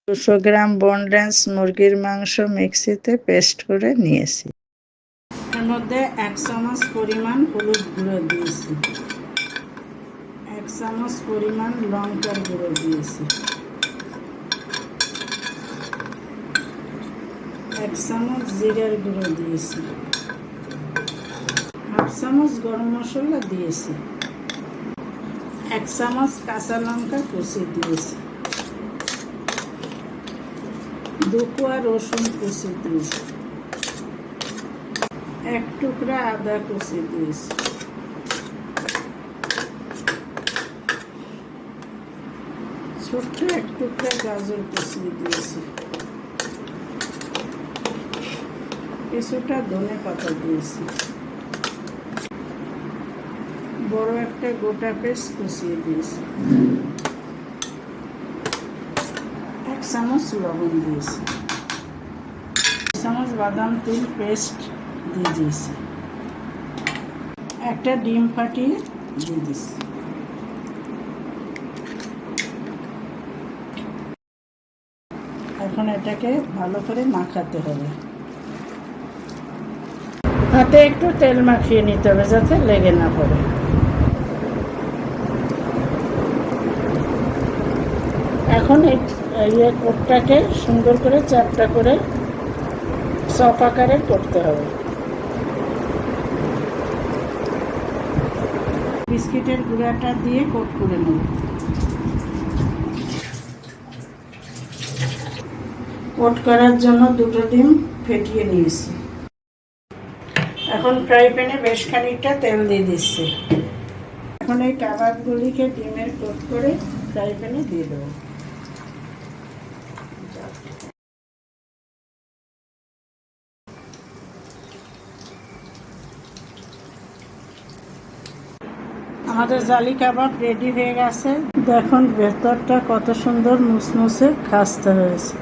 200 গ্রাম boneless মুরগির মাংস মিক্সিতে পেস্ট করে নিয়েছি। এর মধ্যে 1 চামচ পরিমাণ হলুদ গুঁড়ো দিয়েছি, 1 চামচ পরিমাণ লঙ্কার গুঁড়ো দিয়েছি, 1 চামচ জিরার গুঁড়ো দিয়েছি, 1/2 চামচ গরম মশলা দিয়েছি, 1 চামচ কাঁচা লঙ্কা কুচি দিয়েছি, 2 কোয়া রসুন কুচি দিয়েছি, 1 টুকরা আদা কুচি দিয়েছি, ছোট্ট 1 টুকরা গাজর কুচি দিয়েছি, কিছুটা ধনে পাতা দিয়েছি, বড় একটা গোটা পেঁয়াজ কুচিয়ে দিয়েছি, 1 চামচ লবণ দিয়েছি, 1 চামচ বাদাম তেল পেস্ট দিয়ে দিয়েছি, একটা ডিম ফাটিয়ে দিয়ে দিয়েছি। এখন এটাকে ভালো করে মাখাতে হবে। হাতে একটু তেল মাখিয়ে নিতে হবে যাতে লেগে না পড়ে। এখন এই কোটটাকে সুন্দর করে চ্যাপটা করে চপ আকারে করতে হবে। বিস্কিটের গুঁড়াটা দিয়ে কোট করে নেব। কোট করার জন্য 2টো ডিম ফেটিয়ে নিয়েছি। এখন ফ্রাই প্যানে বেশ খানিকটা তেল দিয়ে দিচ্ছি। এখন এই কাবাবগুলিকে ডিমের কোট করে ফ্রাই প্যানে দিয়ে দেবো। আমাদের জালি কাবাব রেডি হয়ে গেছে। দেখুন ভেতরটা কত সুন্দর মুসমুসে খাস্তা হয়েছে।